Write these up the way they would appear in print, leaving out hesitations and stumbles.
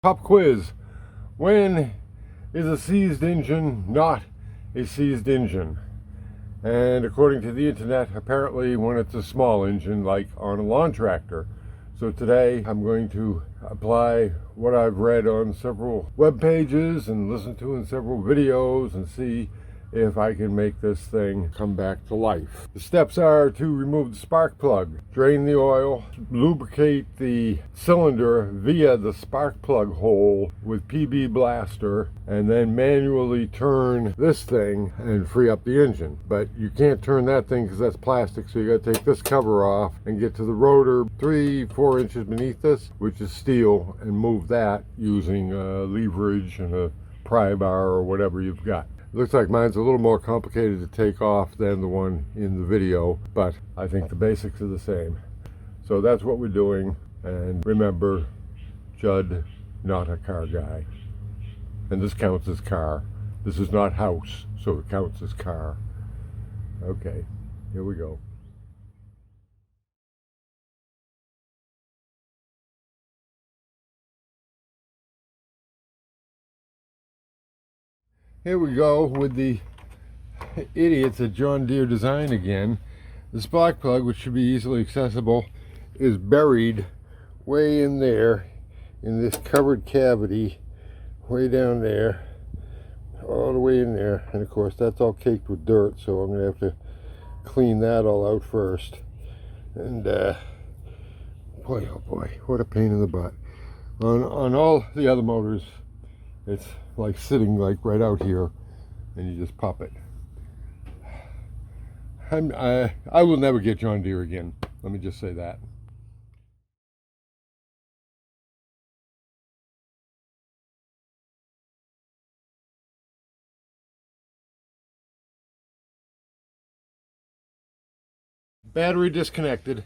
Pop quiz. When is a seized engine not a seized engine? And according to the internet, apparently when it's a small engine like on a lawn tractor. So today I'm going to apply what I've read on several web pages and listened to in several videos and see if I can make this thing come back to life. The steps are to remove the spark plug, drain the oil, lubricate the cylinder via the spark plug hole with PB Blaster, and then manually turn this thing and free up the engine. But you can't turn that thing because that's plastic, so you got to take this cover off and get to the rotor 3-4 inches beneath this, which is steel, and move that using leverage and a pry bar or whatever you've got. Looks like mine's a little more complicated to take off than the one in the video, but I think the basics are the same. So that's what we're doing, and remember, Judd, not a car guy. And this counts as car. This is not house, so it counts as car. Okay, here we go. Here we go with the idiots at John Deere design again. The spark plug, which should be easily accessible, is buried way in there in this covered cavity, way down there, all the way in there. And of course that's all caked with dirt, so I'm gonna have to clean that all out first. And boy, oh boy, what a pain in the butt. On all the other motors, it's like sitting like right out here, and you just pop it. I will never get John Deere again. Let me just say that. Battery disconnected.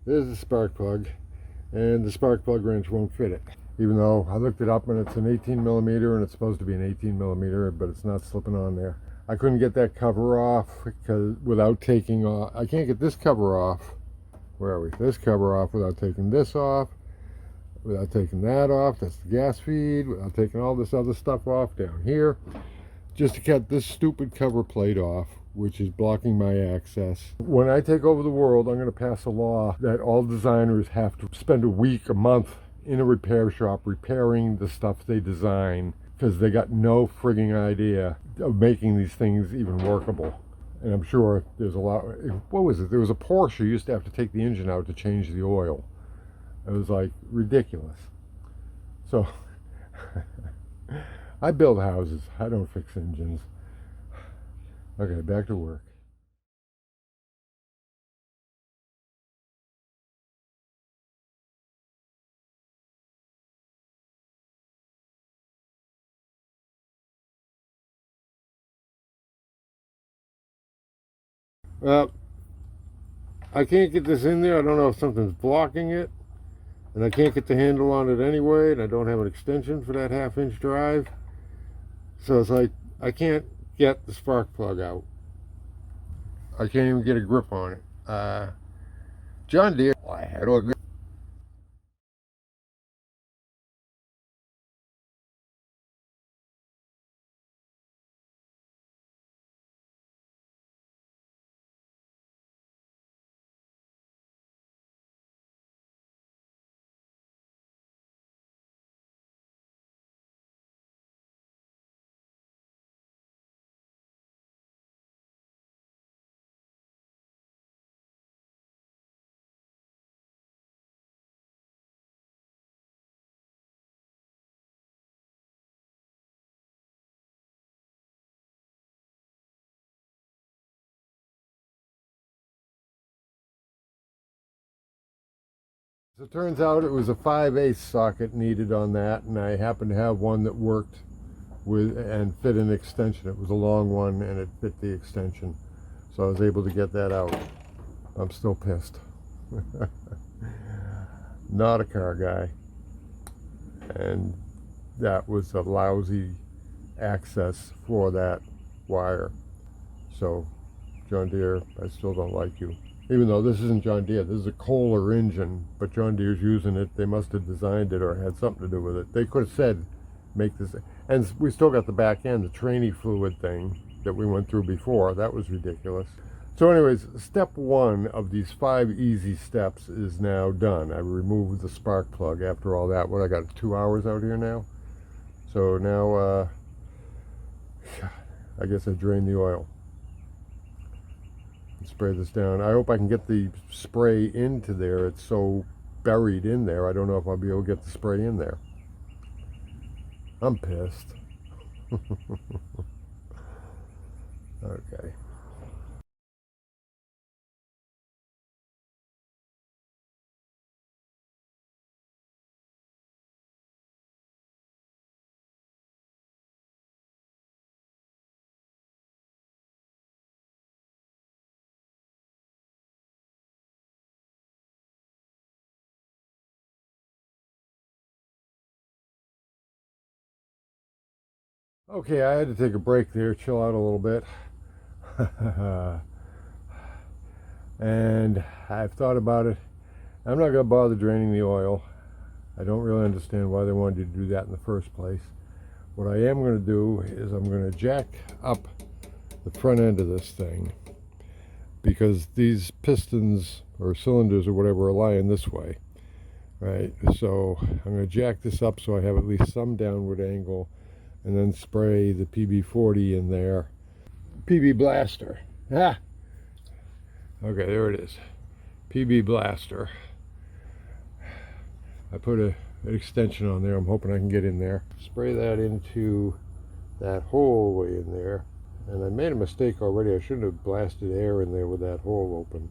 There's the spark plug, and the spark plug wrench won't fit it. Even though I looked it up and it's an 18 millimeter and it's supposed to be an 18 millimeter, but it's not slipping on there. I couldn't get that cover off because without taking off, I can't get this cover off. Where are we? This cover off without taking this off, without taking that off. That's the gas feed. Without taking all this other stuff off down here. Just to get this stupid cover plate off which is blocking my access. When I take over the world, I'm going to pass a law that all designers have to spend a week, a month in a repair shop repairing the stuff they design, because they got no frigging idea of making these things even workable. And I'm sure there's a lot. What was it? There was a Porsche you used to have to take the engine out to change the oil. It was like ridiculous. So I build houses. I don't fix engines. Okay, back to work. Well, I can't get this in there. I don't know if something's blocking it. And I can't get the handle on it anyway. And I don't have an extension for that 1/2-inch drive. So it's like, I can't get the spark plug out. I can't even get a grip on it. John Deere, I had a grip. So it turns out it was a 5/8 socket needed on that, and I happened to have one that worked with and fit an extension. It was a long one and it fit the extension, so I was able to get that out. I'm still pissed. Not a car guy, and that was a lousy access for that wire. So John Deere, I still don't like you. Even though this isn't John Deere, this is a Kohler engine, but John Deere's using it. They must have designed it or had something to do with it. They could have said, make this. And we still got the back end, the trainee fluid thing that we went through before. That was ridiculous. So anyways, step 1 of these 5 easy steps is now done. I removed the spark plug after all that. What, I got 2 hours out here now? So now, I guess I drained the oil. Spray this down. I hope I can get the spray into there. It's so buried in there. I don't know if I'll be able to get the spray in there. I'm pissed. Okay. Okay, I had to take a break there, chill out a little bit. And I've thought about it. I'm not going to bother draining the oil. I don't really understand why they wanted you to do that in the first place. What I am going to do is I'm going to jack up the front end of this thing, because these pistons or cylinders or whatever are lying this way, right? So I'm going to jack this up so I have at least some downward angle, and then spray the PB40 in there. PB Blaster. Ah! Okay, there it is. PB Blaster. I put an extension on there. I'm hoping I can get in there. Spray that into that hole way in there. And I made a mistake already. I shouldn't have blasted air in there with that hole open.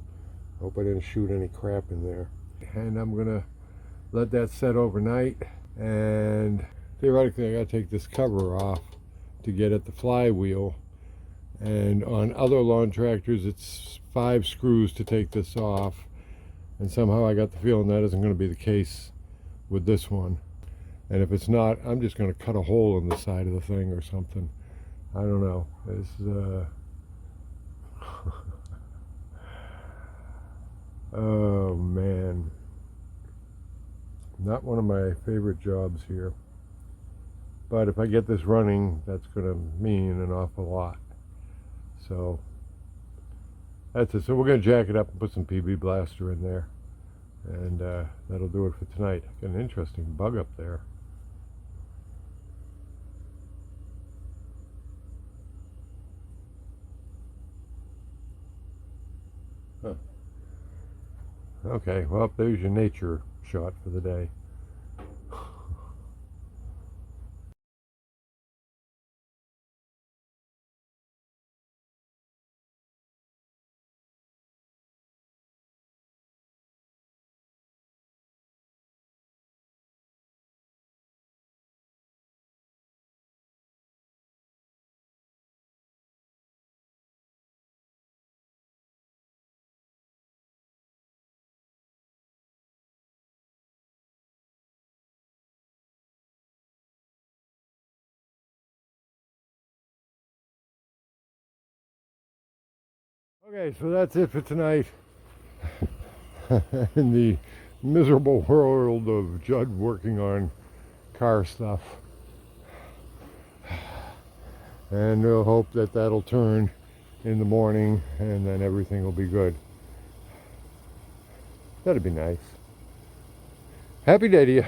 I hope I didn't shoot any crap in there. And I'm gonna let that set overnight, and theoretically I gotta take this cover off to get at the flywheel, and on other lawn tractors it's 5 screws to take this off, and somehow I got the feeling that isn't going to be the case with this one. And if it's not, I'm just going to cut a hole in the side of the thing or something. I don't know. It's oh man, not one of my favorite jobs here. But if I get this running, that's going to mean an awful lot. So that's it. So we're going to jack it up and put some PB Blaster in there. And that'll do it for tonight. Got an interesting bug up there. Huh. Okay, well, there's your nature shot for the day. Okay, so that's it for tonight. In the miserable world of Judd working on car stuff. And we'll hope that that'll turn in the morning and then everything will be good. That'd be nice. Happy day to you.